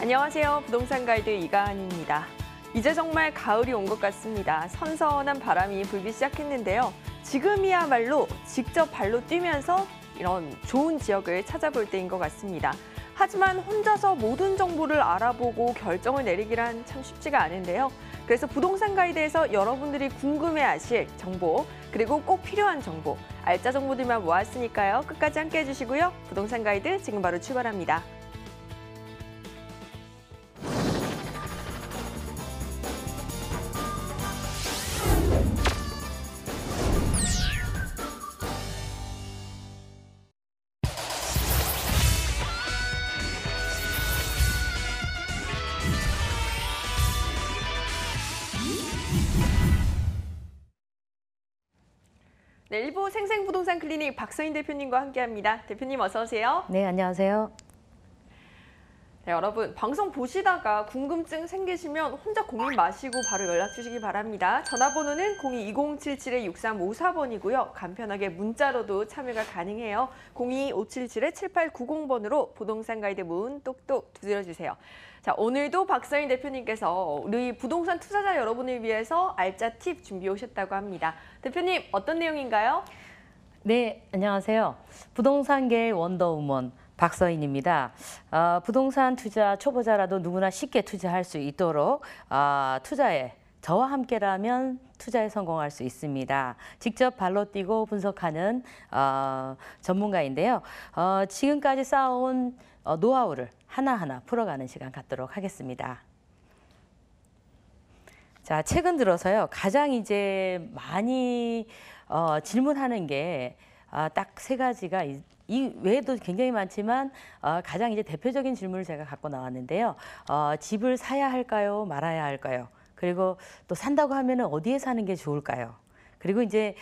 안녕하세요. 부동산 가이드 이가은입니다. 이제 정말 가을이 온 것 같습니다. 선선한 바람이 불기 시작했는데요. 지금이야말로 직접 발로 뛰면서 이런 좋은 지역을 찾아볼 때인 것 같습니다. 하지만 혼자서 모든 정보를 알아보고 결정을 내리기란 참 쉽지가 않은데요. 그래서 부동산 가이드에서 여러분들이 궁금해하실 정보, 그리고 꼭 필요한 정보, 알짜 정보들만 모았으니까요. 끝까지 함께 해주시고요. 부동산 가이드 지금 바로 출발합니다. 네, 일부 생생부동산 클리닉 박서인 대표님과 함께합니다. 대표님 어서 오세요. 네, 안녕하세요. 네, 여러분 방송 보시다가 궁금증 생기시면 혼자 고민 마시고 바로 연락 주시기 바랍니다. 전화번호는 02-2077-6354번이고요. 간편하게 문자로도 참여가 가능해요. 02-577-7890번으로 부동산 가이드 문 똑똑 두드려주세요. 자, 오늘도 박서인 대표님께서 우리 부동산 투자자 여러분을 위해서 알짜 팁 준비해 오셨다고 합니다. 대표님 어떤 내용인가요? 네, 안녕하세요. 부동산계의 원더우먼 박서인입니다. 부동산 투자 초보자라도 누구나 쉽게 투자할 수 있도록 투자에 저와 함께라면 투자에 성공할 수 있습니다. 직접 발로 뛰고 분석하는 전문가인데요. 지금까지 쌓아온 노하우를 하나하나 풀어가는 시간 갖도록 하겠습니다. 자, 최근 들어서요, 가장 이제 많이 질문하는 게 딱 세 가지가 이 외에도 굉장히 많지만 가장 이제 대표적인 질문을 제가 갖고 나왔는데요. 집을 사야 할까요? 말아야 할까요? 그리고 또 산다고 하면은 어디에 사는 게 좋을까요? 그리고 이제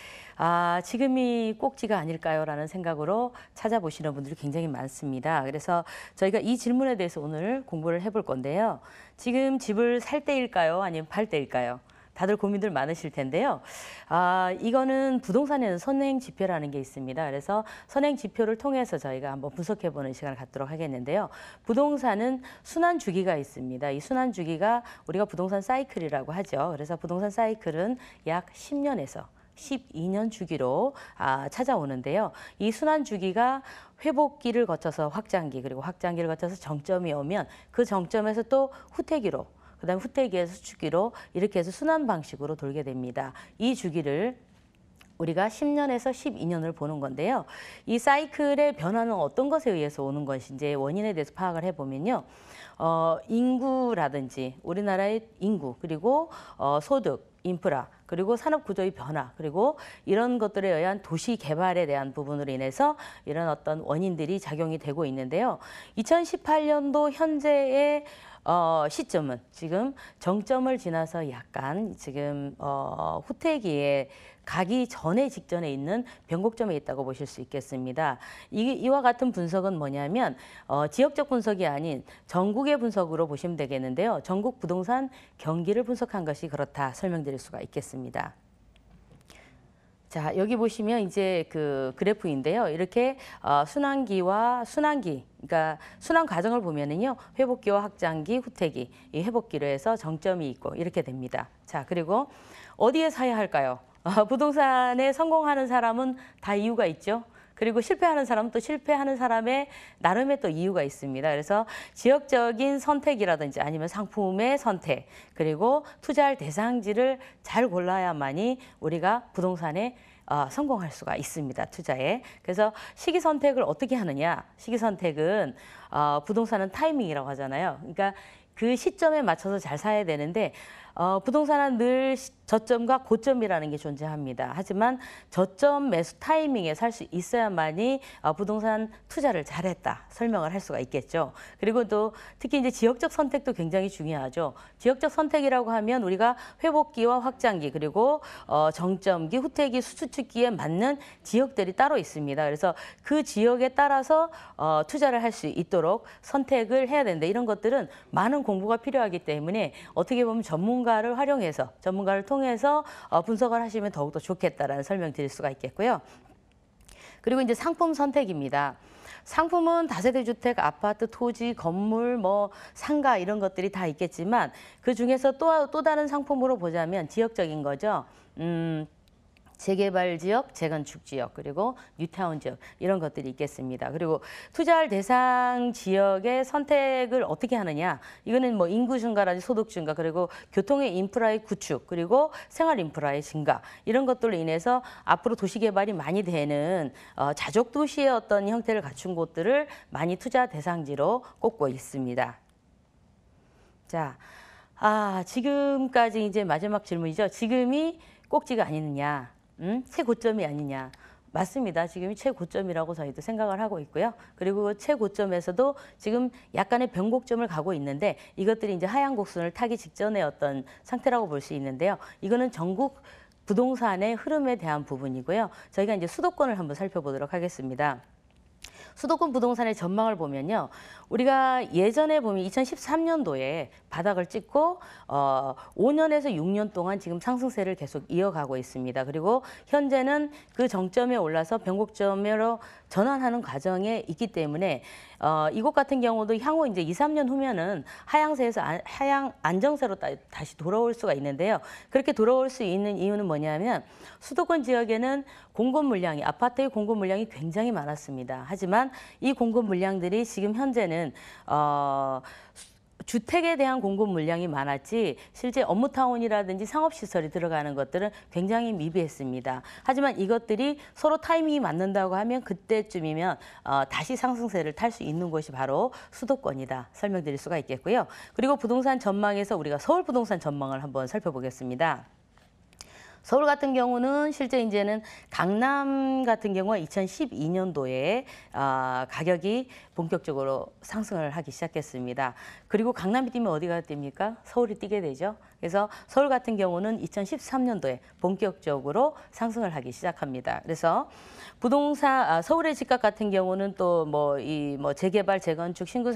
지금이 꼭지가 아닐까요? 라는 생각으로 찾아보시는 분들이 굉장히 많습니다. 그래서 저희가 이 질문에 대해서 오늘 공부를 해볼 건데요. 지금 집을 살 때일까요? 아니면 팔 때일까요? 다들 고민들 많으실 텐데요. 이거는 부동산에는 선행지표라는 게 있습니다. 그래서 선행지표를 통해서 저희가 한번 분석해보는 시간을 갖도록 하겠는데요. 부동산은 순환주기가 있습니다. 이 순환주기가 우리가 부동산 사이클이라고 하죠. 그래서 부동산 사이클은 약 10년에서 12년 주기로 찾아오는데요. 이 순환주기가 회복기를 거쳐서 확장기, 그리고 확장기를 거쳐서 정점이 오면 그 정점에서 또 후퇴기로, 그다음에 후퇴기에서 수축기로 이렇게 해서 순환 방식으로 돌게 됩니다. 이 주기를 우리가 10년에서 12년을 보는 건데요. 이 사이클의 변화는 어떤 것에 의해서 오는 것인지 원인에 대해서 파악을 해보면요. 인구라든지 우리나라의 인구, 그리고 소득, 인프라, 그리고 산업 구조의 변화, 그리고 이런 것들에 의한 도시 개발에 대한 부분으로 인해서 이런 어떤 원인들이 작용이 되고 있는데요. 2018년도 현재의 시점은 지금 정점을 지나서 약간 지금 후퇴기에 가기 전에 직전에 있는 변곡점에 있다고 보실 수 있겠습니다. 이와 같은 분석은 뭐냐면 지역적 분석이 아닌 전국의 분석으로 보시면 되겠는데요. 전국 부동산 경기를 분석한 것이 그렇다 설명드릴 수가 있겠습니다. 자, 여기 보시면 이제 그 그래프인데요. 이렇게 순환기와 순환기, 그러니까 순환 과정을 보면은요, 회복기와 확장기, 후퇴기, 이 회복기로 해서 정점이 있고 이렇게 됩니다. 자, 그리고 어디에 사야 할까요? 부동산에 성공하는 사람은 다 이유가 있죠. 그리고 실패하는 사람은 또 실패하는 사람의 나름의 또 이유가 있습니다. 그래서 지역적인 선택이라든지 아니면 상품의 선택, 그리고 투자할 대상지를 잘 골라야만이 우리가 부동산에 성공할 수가 있습니다. 투자에. 그래서 시기 선택을 어떻게 하느냐. 시기 선택은 부동산은 타이밍이라고 하잖아요. 그러니까 그 시점에 맞춰서 잘 사야 되는데 부동산은 늘 저점과 고점이라는 게 존재합니다. 하지만 저점 매수 타이밍에 살 수 있어야만이 부동산 투자를 잘했다 설명을 할 수가 있겠죠. 그리고 또 특히 이제 지역적 선택도 굉장히 중요하죠. 지역적 선택이라고 하면 우리가 회복기와 확장기, 그리고 정점기, 후퇴기, 수축기에 맞는 지역들이 따로 있습니다. 그래서 그 지역에 따라서 투자를 할 수 있도록 선택을 해야 되는데 이런 것들은 많은 공부가 필요하기 때문에 어떻게 보면 전문가를 활용해서 전문가를 통해서 분석을 하시면 더욱더 좋겠다라는 설명 드릴 수가 있겠고요. 그리고 이제 상품 선택입니다. 상품은 다세대 주택, 아파트, 토지, 건물, 뭐 상가 이런 것들이 다 있겠지만 그 중에서 또 다른 상품으로 보자면 지역적인 거죠. 재개발 지역, 재건축 지역, 그리고 뉴타운 지역 이런 것들이 있겠습니다. 그리고 투자할 대상 지역의 선택을 어떻게 하느냐? 이거는 뭐 인구 증가라든지 소득 증가, 그리고 교통의 인프라의 구축, 그리고 생활 인프라의 증가 이런 것들로 인해서 앞으로 도시 개발이 많이 되는 자족 도시의 어떤 형태를 갖춘 곳들을 많이 투자 대상지로 꼽고 있습니다. 자, 지금까지 이제 마지막 질문이죠. 지금이 꼭지가 아니느냐? 최고점이 아니냐. 맞습니다. 지금이 최고점이라고 저희도 생각을 하고 있고요. 그리고 최고점에서도 지금 약간의 변곡점을 가고 있는데 이것들이 이제 하향 곡선을 타기 직전의 어떤 상태라고 볼 수 있는데요. 이거는 전국 부동산의 흐름에 대한 부분이고요. 저희가 이제 수도권을 한번 살펴보도록 하겠습니다. 수도권 부동산의 전망을 보면요. 우리가 예전에 보면 2013년도에 바닥을 찍고 5년에서 6년 동안 지금 상승세를 계속 이어가고 있습니다. 그리고 현재는 그 정점에 올라서 변곡점으로 전환하는 과정에 있기 때문에 이곳 같은 경우도 향후 이제 2, 3년 후면은 하향세에서 하향 안정세로 다시 돌아올 수가 있는데요. 그렇게 돌아올 수 있는 이유는 뭐냐면 수도권 지역에는 공급 물량이 아파트의 공급 물량이 굉장히 많았습니다. 하지만 이 공급 물량들이 지금 현재는 주택에 대한 공급 물량이 많았지 실제 업무타운이라든지 상업시설이 들어가는 것들은 굉장히 미비했습니다. 하지만 이것들이 서로 타이밍이 맞는다고 하면 그때쯤이면 다시 상승세를 탈 수 있는 곳이 바로 수도권이다 설명드릴 수가 있겠고요. 그리고 부동산 전망에서 우리가 서울 부동산 전망을 한번 살펴보겠습니다. 서울 같은 경우는 실제 이제는 강남 같은 경우가 2012년도에 가격이 본격적으로 상승을 하기 시작했습니다. 그리고 강남이 뛰면 어디가 뜁니까? 서울이 뛰게 되죠. 그래서 서울 같은 경우는 2013년도에 본격적으로 상승을 하기 시작합니다. 그래서 부동산 서울의 집값 같은 경우는 또 뭐 재개발, 재건축, 신규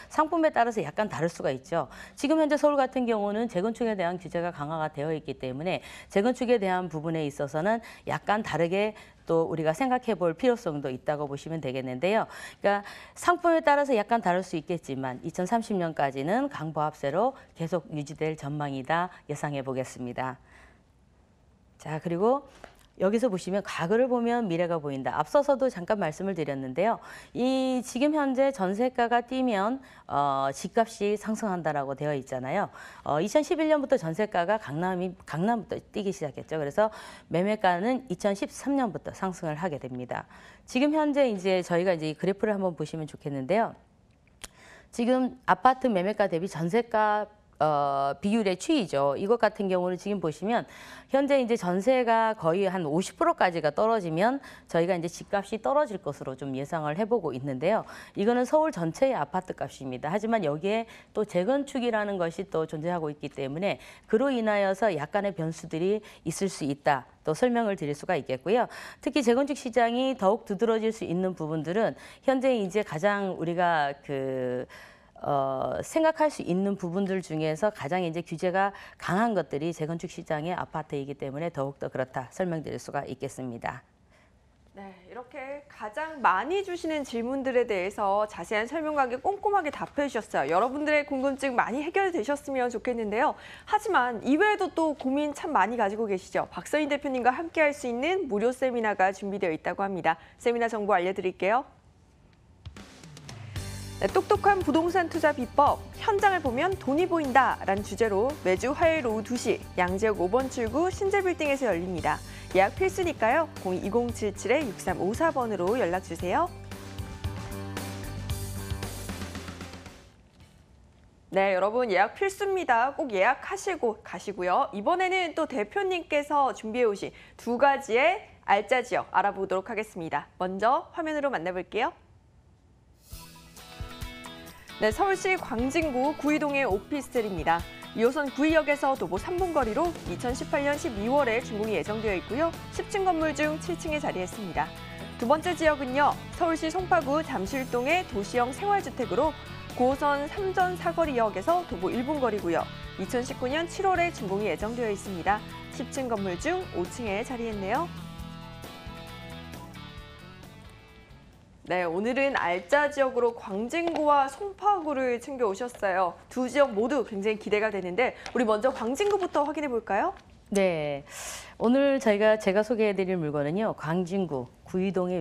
상품에 따라서 약간 다를 수가 있죠. 지금 현재 서울 같은 경우는 재건축에 대한 규제가 강화가 되어 있기 때문에 재건축에 대한 부분에 있어서는 약간 다르게 또 우리가 생각해 볼 필요성도 있다고 보시면 되겠는데요. 그러니까 상품에 따라서 약간 다를 수 있겠지만 2030년까지는 강보합세로 계속 유지될 전망이다 예상해 보겠습니다. 자, 그리고 여기서 보시면 과거를 보면 미래가 보인다. 앞서서도 잠깐 말씀을 드렸는데요. 이 지금 현재 전세가가 뛰면 집값이 상승한다라고 되어 있잖아요. 2011년부터 전세가가 강남부터 뛰기 시작했죠. 그래서 매매가는 2013년부터 상승을 하게 됩니다. 지금 현재 이제 저희가 이제 이 그래프를 한번 보시면 좋겠는데요. 지금 아파트 매매가 대비 전세가 비율의 추이죠. 이것 같은 경우는 지금 보시면 현재 이제 전세가 거의 한 50%까지가 떨어지면 저희가 이제 집값이 떨어질 것으로 좀 예상을 해보고 있는데요. 이거는 서울 전체의 아파트 값입니다. 하지만 여기에 또 재건축이라는 것이 또 존재하고 있기 때문에 그로 인하여서 약간의 변수들이 있을 수 있다. 또 설명을 드릴 수가 있겠고요. 특히 재건축 시장이 더욱 두드러질 수 있는 부분들은 현재 이제 가장 우리가 생각할 수 있는 부분들 중에서 가장 이제 규제가 강한 것들이 재건축 시장의 아파트이기 때문에 더욱더 그렇다 설명드릴 수가 있겠습니다. 네, 이렇게 가장 많이 주시는 질문들에 대해서 자세한 설명과 함께 꼼꼼하게 답해 주셨어요. 여러분들의 궁금증 많이 해결되셨으면 좋겠는데요. 하지만 이외에도 또 고민 참 많이 가지고 계시죠. 박서인 대표님과 함께 할 수 있는 무료 세미나가 준비되어 있다고 합니다. 세미나 정보 알려드릴게요. 네, 똑똑한 부동산 투자 비법, 현장을 보면 돈이 보인다라는 주제로 매주 화요일 오후 2시 양재역 5번 출구 신재빌딩에서 열립니다. 예약 필수니까요. 02-2077-6354번으로 연락주세요. 네, 여러분 예약 필수입니다. 꼭 예약하시고 가시고요. 이번에는 또 대표님께서 준비해 오신 두 가지의 알짜 지역 알아보도록 하겠습니다. 먼저 화면으로 만나볼게요. 네, 서울시 광진구 구이동의 오피스텔입니다. 2호선 구이역에서 도보 3분 거리로 2018년 12월에 준공이 예정되어 있고요. 10층 건물 중 7층에 자리했습니다. 두 번째 지역은요. 서울시 송파구 잠실동의 도시형 생활주택으로 9호선 3전 사거리역에서 도보 1분 거리고요. 2019년 7월에 준공이 예정되어 있습니다. 10층 건물 중 5층에 자리했네요. 네, 오늘은 알짜 지역으로 광진구와 송파구를 챙겨오셨어요. 두 지역 모두 굉장히 기대가 되는데 우리 먼저 광진구부터 확인해 볼까요? 네, 오늘 제가 소개해드릴 물건은요, 광진구 구이동에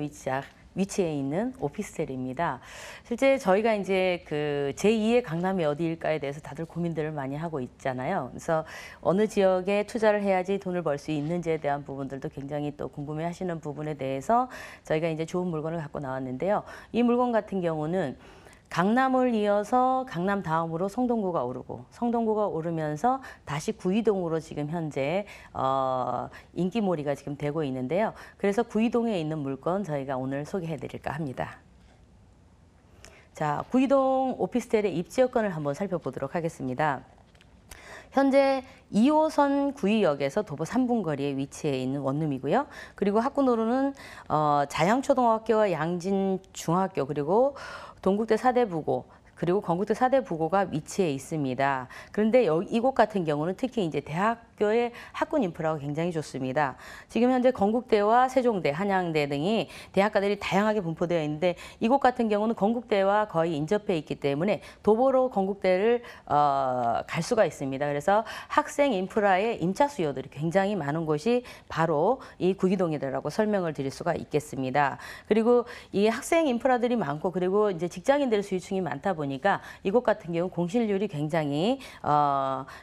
위치해 있는 오피스텔입니다. 실제 저희가 이제 그 제2의 강남이 어디일까에 대해서 다들 고민들을 많이 하고 있잖아요. 그래서 어느 지역에 투자를 해야지 돈을 벌 수 있는지에 대한 부분들도 굉장히 또 궁금해하시는 부분에 대해서 저희가 이제 좋은 물건을 갖고 나왔는데요. 이 물건 같은 경우는 강남을 이어서 강남 다음으로 성동구가 오르고 성동구가 오르면서 다시 구이동으로 지금 현재 인기몰이가 지금 되고 있는데요. 그래서 구이동에 있는 물건 저희가 오늘 소개해 드릴까 합니다. 자, 구이동 오피스텔의 입지 여건을 한번 살펴보도록 하겠습니다. 현재 2호선 구의역에서 도보 3분 거리에 위치해 있는 원룸이고요. 그리고 학군으로는 자양초등학교와 양진중학교 그리고 동국대 사대부고 그리고 건국대 사대부고가 위치해 있습니다. 그런데 이곳 같은 경우는 특히 이제 대학교의 학군 인프라가 굉장히 좋습니다. 지금 현재 건국대와 세종대, 한양대 등이 대학가들이 다양하게 분포되어 있는데 이곳 같은 경우는 건국대와 거의 인접해 있기 때문에 도보로 건국대를 갈 수가 있습니다. 그래서 학생 인프라의 임차 수요들이 굉장히 많은 곳이 바로 이 구기동이라고 설명을 드릴 수가 있겠습니다. 그리고 이 학생 인프라들이 많고 그리고 이제 직장인들 수요층이 많다 보니까 이곳 같은 경우 공실률이 굉장히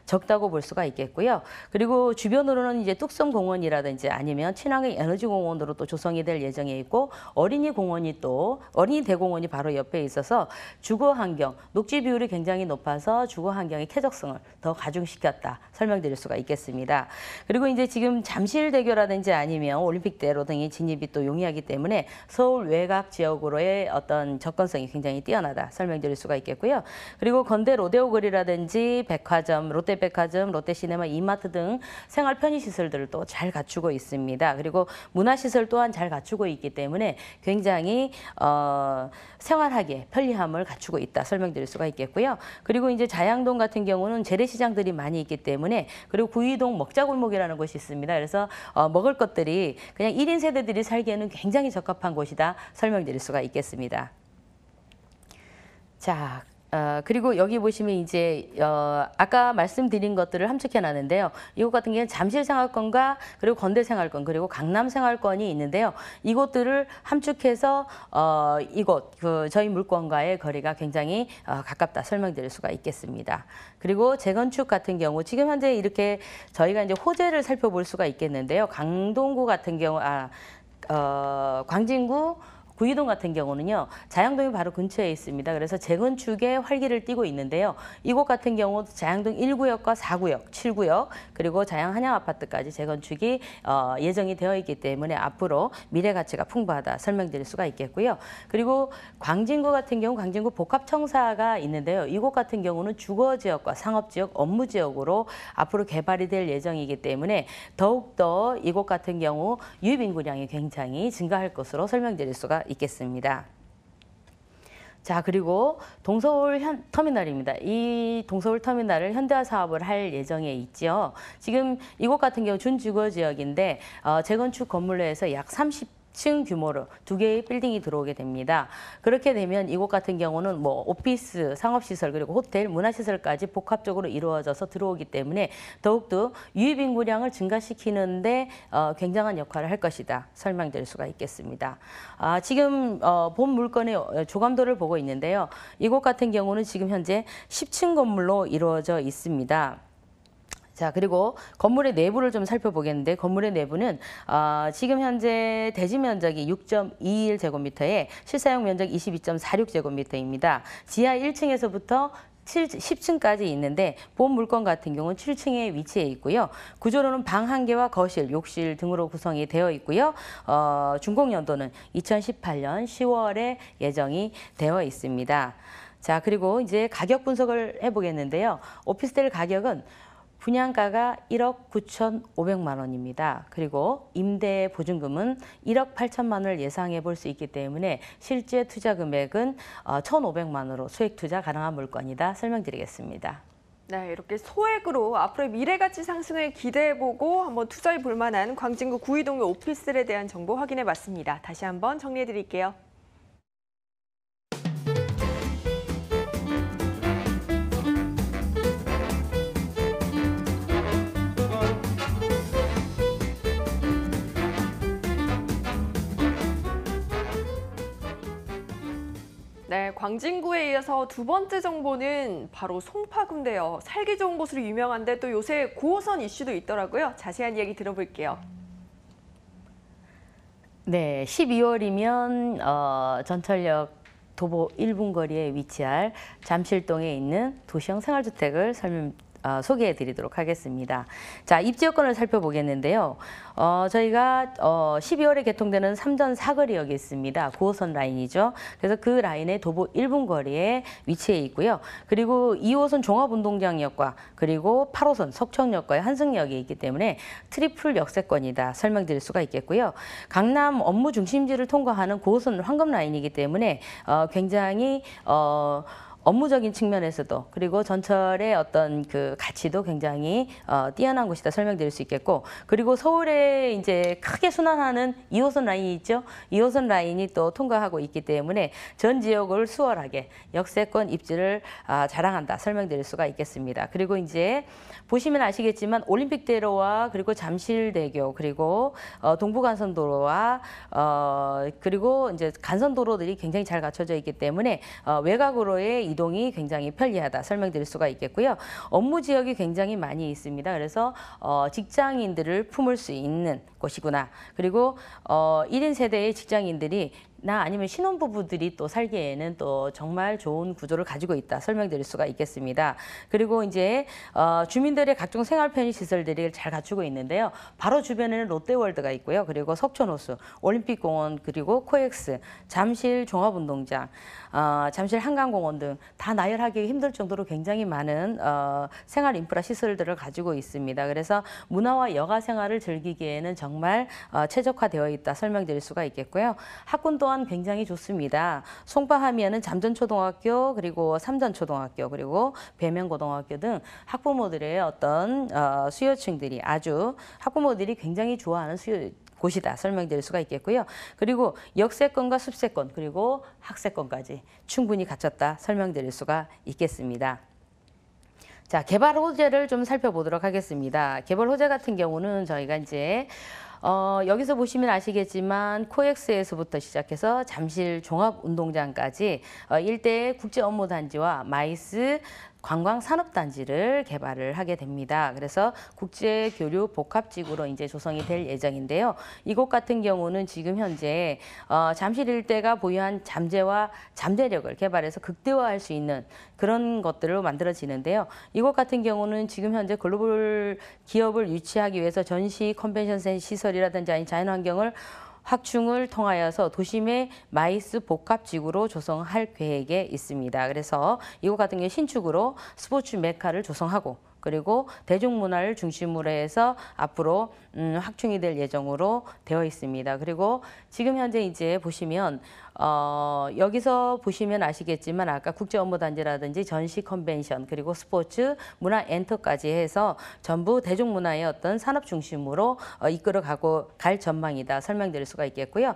적다고 볼 수가 있겠고요. 그리고 주변으로는 이제 뚝섬공원이라든지 아니면 친환경 에너지공원으로 또 조성이 될 예정에 있고 어린이 대공원이 바로 옆에 있어서 주거 환경, 녹지 비율이 굉장히 높아서 주거 환경의 쾌적성을 더 가중시켰다 설명드릴 수가 있겠습니다. 그리고 이제 지금 잠실대교라든지 아니면 올림픽대로 등이 진입이 또 용이하기 때문에 서울 외곽 지역으로의 어떤 접근성이 굉장히 뛰어나다 설명드릴 수가 있겠고요. 그리고 건대 로데오거리라든지 백화점, 롯데백화점, 롯데시네마, 이마트 등 생활 편의시설들을 또 잘 갖추고 있습니다. 그리고 문화시설 또한 잘 갖추고 있기 때문에 굉장히 생활하기에 편리함을 갖추고 있다 설명드릴 수가 있겠고요. 그리고 이제 자양동 같은 경우는 재래시장들이 많이 있기 때문에 그리고 구이동 먹자골목이라는 곳이 있습니다. 그래서 먹을 것들이 그냥 1인 세대들이 살기에는 굉장히 적합한 곳이다 설명드릴 수가 있겠습니다. 자, 그리고 여기 보시면 이제 아까 말씀드린 것들을 함축해 놨는데요. 이곳 같은 경우는 잠실생활권과 그리고 건대생활권 그리고 강남생활권이 있는데요. 이곳들을 함축해서 이곳 저희 물건과의 거리가 굉장히 가깝다 설명드릴 수가 있겠습니다. 그리고 재건축 같은 경우 지금 현재 이렇게 저희가 이제 호재를 살펴볼 수가 있겠는데요. 강동구 같은 경우 광진구 구이동 같은 경우는요, 자양동이 바로 근처에 있습니다. 그래서 재건축에 활기를 띠고 있는데요. 이곳 같은 경우 자양동 1구역과 4구역, 7구역, 그리고 자양 한양 아파트까지 재건축이 예정이 되어 있기 때문에 앞으로 미래 가치가 풍부하다 설명드릴 수가 있겠고요. 그리고 광진구 같은 경우 광진구 복합청사가 있는데요. 이곳 같은 경우는 주거지역과 상업지역, 업무지역으로 앞으로 개발이 될 예정이기 때문에 더욱더 이곳 같은 경우 유입인구량이 굉장히 증가할 것으로 설명드릴 수가 있겠습니다. 자, 그리고 동서울 터미널입니다. 이 동서울 터미널을 현대화 사업을 할 예정에 있죠. 지금 이곳 같은 경우 준주거 지역인데 재건축 건물로 해서 약 30층 규모로 2개의 빌딩이 들어오게 됩니다. 그렇게 되면 이곳 같은 경우는 뭐 오피스, 상업시설 그리고 호텔, 문화시설까지 복합적으로 이루어져서 들어오기 때문에 더욱더 유입인구량을 증가시키는데 굉장한 역할을 할 것이다 설명드릴 수가 있겠습니다. 지금 본 물건의 조감도를 보고 있는데요. 이곳 같은 경우는 지금 현재 10층 건물로 이루어져 있습니다. 자, 그리고 건물의 내부를 좀 살펴보겠는데 건물의 내부는 지금 현재 대지 면적이 6.21제곱미터에 실사용 면적 22.46제곱미터입니다. 지하 1층에서부터 10층까지 있는데 본 물건 같은 경우는 7층에 위치해 있고요. 구조로는 방 1개와 거실, 욕실 등으로 구성이 되어 있고요. 준공연도는 2018년 10월에 예정이 되어 있습니다. 자, 그리고 이제 가격 분석을 해보겠는데요. 오피스텔 가격은 분양가가 1억 9,500만 원입니다. 그리고 임대 보증금은 1억 8천만 원을 예상해 볼 수 있기 때문에 실제 투자 금액은 1,500만 원으로 소액 투자 가능한 물건이다 설명드리겠습니다. 네, 이렇게 소액으로 앞으로의 미래 가치 상승을 기대해보고 한번 투자해 볼 만한 광진구 구이동의 오피스텔에 대한 정보 확인해 봤습니다. 다시 한번 정리해 드릴게요. 광진구에 이어서 두 번째 정보는 바로 송파구인데요. 살기 좋은 곳으로 유명한데 또 요새 9호선 이슈도 있더라고요. 자세한 이야기 들어볼게요. 네, 12월이면 전철역 도보 1분 거리에 위치할 잠실동에 있는 도시형 생활주택을 소개해 드리도록 하겠습니다. 자, 입지 여건을 살펴보겠는데요. 저희가 12월에 개통되는 삼전 사거리역이 있습니다. 9호선 라인이죠. 그래서 그 라인의 도보 1분 거리에 위치해 있고요. 그리고 2호선 종합운동장역과 그리고 8호선 석천역과의 한승역이 있기 때문에 트리플 역세권이다 설명드릴 수가 있겠고요. 강남 업무 중심지를 통과하는 9호선 황금 라인이기 때문에 굉장히 업무적인 측면에서도 그리고 전철의 어떤 그 가치도 굉장히 뛰어난 곳이다 설명드릴 수 있겠고, 그리고 서울에 이제 크게 순환하는 2호선 라인이 있죠. 2호선 라인이 또 통과하고 있기 때문에 전 지역을 수월하게 역세권 입지를 자랑한다 설명드릴 수가 있겠습니다. 그리고 이제 보시면 아시겠지만 올림픽대로와 그리고 잠실대교 그리고 동부간선도로와 그리고 이제 간선도로들이 굉장히 잘 갖춰져 있기 때문에 외곽으로의 이동이 굉장히 편리하다 설명드릴 수가 있겠고요. 업무 지역이 굉장히 많이 있습니다. 그래서 직장인들을 품을 수 있는 곳이구나. 그리고 1인 세대의 직장인들이 아니면 신혼부부들이 또 살기에는 또 정말 좋은 구조를 가지고 있다 설명드릴 수가 있겠습니다. 그리고 이제 주민들의 각종 생활 편의 시설들이 잘 갖추고 있는데요. 바로 주변에는 롯데월드가 있고요. 그리고 석촌호수, 올림픽공원, 그리고 코엑스, 잠실 종합운동장, 잠실 한강공원 등 다 나열하기 힘들 정도로 굉장히 많은 생활 인프라 시설들을 가지고 있습니다. 그래서 문화와 여가 생활을 즐기기에는 정말 최적화되어 있다 설명드릴 수가 있겠고요. 학군 또한 굉장히 좋습니다. 송파하면은 잠전초등학교 그리고 삼전초등학교 그리고 배명고등학교 등 학부모들의 어떤 수요층들이 학부모들이 굉장히 좋아하는 곳이다 설명드릴 수가 있겠고요. 그리고 역세권과 습세권 그리고 학세권까지 충분히 갖췄다 설명드릴 수가 있겠습니다. 자, 개발 호재를 좀 살펴보도록 하겠습니다. 개발 호재 같은 경우는 저희가 이제 여기서 보시면 아시겠지만 코엑스에서부터 시작해서 잠실 종합운동장까지 일대의 국제업무단지와 마이스 관광산업단지를 개발을 하게 됩니다. 그래서 국제교류 복합지구로 이제 조성이 될 예정인데요. 이곳 같은 경우는 지금 현재 잠실 일대가 보유한 잠재와 잠재력을 개발해서 극대화할 수 있는 그런 것들로 만들어지는데요. 이곳 같은 경우는 지금 현재 글로벌 기업을 유치하기 위해서 전시 컨벤션 시설이라든지 아닌 자연환경을 확충을 통하여서 도심의 마이스 복합지구로 조성할 계획에 있습니다. 그래서 이곳 같은 경우 신축으로 스포츠 메카를 조성하고 그리고 대중문화를 중심으로 해서 앞으로 확충이 될 예정으로 되어 있습니다. 그리고 지금 현재 이제 보시면 여기서 보시면 아시겠지만 아까 국제업무단지라든지 전시 컨벤션 그리고 스포츠, 문화 엔터까지 해서 전부 대중문화의 어떤 산업 중심으로 이끌어가고 갈 전망이다 설명드릴 수가 있겠고요.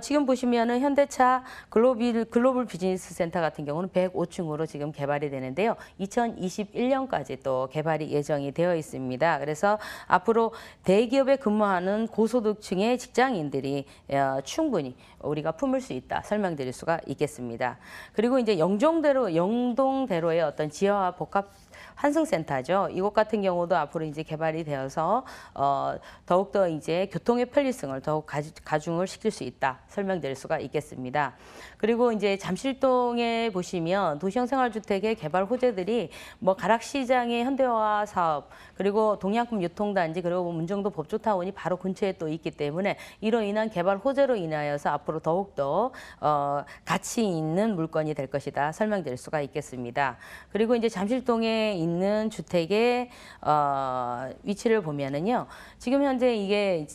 지금 보시면은 현대차 글로벌 비즈니스 센터 같은 경우는 105층으로 지금 개발이 되는데요. 2021년까지 또 개발이 예정이 되어 있습니다. 그래서 앞으로 대기업에 근무하는 고소득층의 직장인들이 충분히 우리가 품을 수 있다 설명드릴 수가 있겠습니다. 그리고 이제 영동대로의 어떤 지하화 복합 환승센터죠. 이곳 같은 경우도 앞으로 이제 개발이 되어서 더욱더 이제 교통의 편리성을 더욱 가중을 시킬 수 있다 설명드릴 수가 있겠습니다. 그리고 이제 잠실동에 보시면 도시형 생활주택의 개발 호재들이 뭐 가락시장의 현대화 사업 그리고 동양품 유통단지 그리고 문정도 법조타운이 바로 근처에 또 있기 때문에 이로 인한 개발 호재로 인하여서 앞으로 더욱더 가치 있는 물건이 될 것이다 설명드릴 수가 있겠습니다. 그리고 이제 잠실동에 있는 주택의 위치를 보면은요. 지금 현재 이게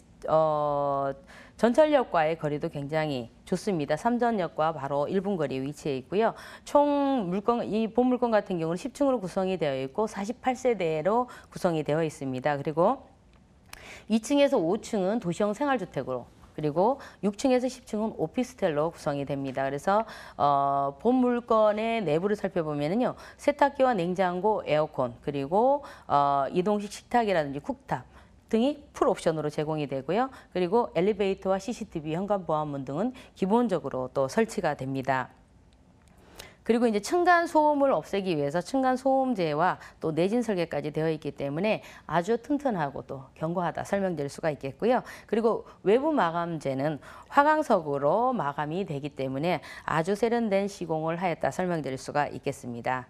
전철역과의 거리도 굉장히 좋습니다. 삼전역과 바로 1분 거리에 위치해 있고요. 총 이 본물건 같은 경우는 10층으로 구성이 되어 있고 48세대로 구성이 되어 있습니다. 그리고 2층에서 5층은 도시형 생활주택으로 그리고 6층에서 10층은 오피스텔로 구성이 됩니다. 그래서 본 물건의 내부를 살펴보면요. 세탁기와 냉장고, 에어컨, 그리고 이동식 식탁이라든지 쿡탑 등이 풀 옵션으로 제공이 되고요. 그리고 엘리베이터와 CCTV, 현관보안문 등은 기본적으로 또 설치가 됩니다. 그리고 이제 층간 소음을 없애기 위해서 층간 소음제와 또 내진 설계까지 되어 있기 때문에 아주 튼튼하고 또 견고하다 설명드릴 수가 있겠고요. 그리고 외부 마감재는 화강석으로 마감이 되기 때문에 아주 세련된 시공을 하였다 설명드릴 수가 있겠습니다.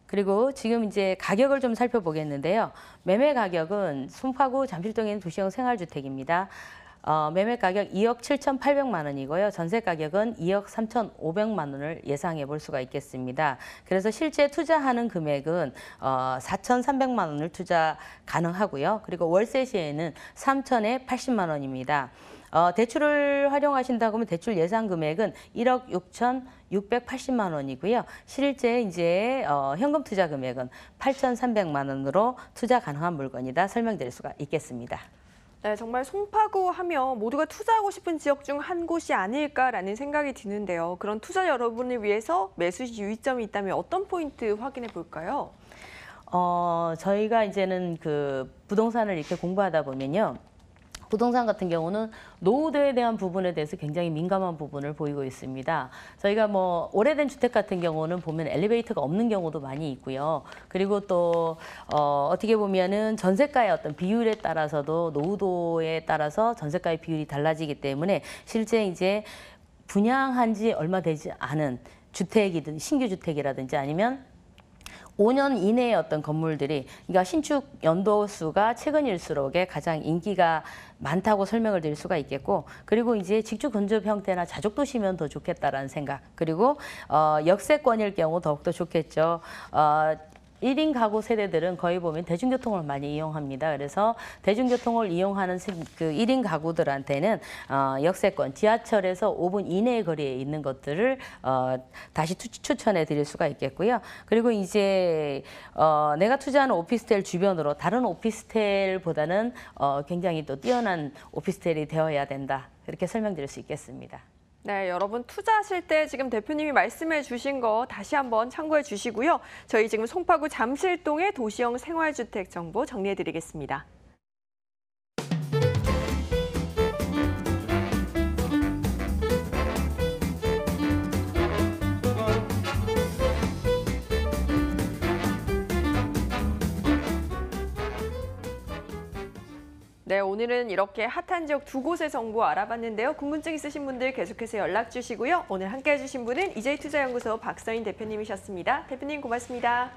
그리고 지금 이제 가격을 좀 살펴보겠는데요. 매매 가격은 송파구 잠실동에 있는 도시형 생활주택입니다. 매매 가격 2억 7,800만 원이고요. 전세 가격은 2억 3,500만 원을 예상해 볼 수가 있겠습니다. 그래서 실제 투자하는 금액은 4,300만 원을 투자 가능하고요. 그리고 월세 시에는 3천에 80만 원입니다. 대출을 활용하신다고 하면 대출 예상 금액은 1억 6,680만 원이고요. 실제 이제 현금 투자 금액은 8,300만 원으로 투자 가능한 물건이다 설명드릴 수가 있겠습니다. 네, 정말 송파구 하면 모두가 투자하고 싶은 지역 중 한 곳이 아닐까라는 생각이 드는데요. 그런 투자 여러분을 위해서 매수 유의점이 있다면 어떤 포인트 확인해 볼까요? 저희가 이제는 그 부동산을 이렇게 공부하다 보면요. 부동산 같은 경우는 노후도에 대한 부분에 대해서 굉장히 민감한 부분을 보이고 있습니다. 저희가 뭐 오래된 주택 같은 경우는 보면 엘리베이터가 없는 경우도 많이 있고요. 그리고 또 어떻게 보면은 전세가의 어떤 비율에 따라서도 노후도에 따라서 전세가의 비율이 달라지기 때문에 실제 이제 분양한 지 얼마 되지 않은 주택이든 신규 주택이라든지 아니면 5년 이내의 어떤 건물들이, 그러니까 신축 연도수가 최근일수록에 가장 인기가 많다고 설명을 드릴 수가 있겠고, 그리고 이제 직주 근접 형태나 자족도시면 더 좋겠다라는 생각, 그리고 역세권일 경우 더욱더 좋겠죠. 1인 가구 세대들은 거의 보면 대중교통을 많이 이용합니다. 그래서 대중교통을 이용하는 그 1인 가구들한테는 역세권, 지하철에서 5분 이내의 거리에 있는 것들을 다시 추천해 드릴 수가 있겠고요. 그리고 이제 내가 투자하는 오피스텔 주변으로 다른 오피스텔보다는 굉장히 또 뛰어난 오피스텔이 되어야 된다. 이렇게 설명드릴 수 있겠습니다. 네, 여러분 투자하실 때 지금 대표님이 말씀해 주신 거 다시 한번 참고해 주시고요. 저희 지금 송파구 잠실동의 도시형 생활주택 정보 정리해 드리겠습니다. 네, 오늘은 이렇게 핫한 지역 두 곳의 정보 알아봤는데요. 궁금증 있으신 분들 계속해서 연락 주시고요. 오늘 함께 해주신 분은 EJ투자연구소 박서인 대표님이셨습니다. 대표님 고맙습니다.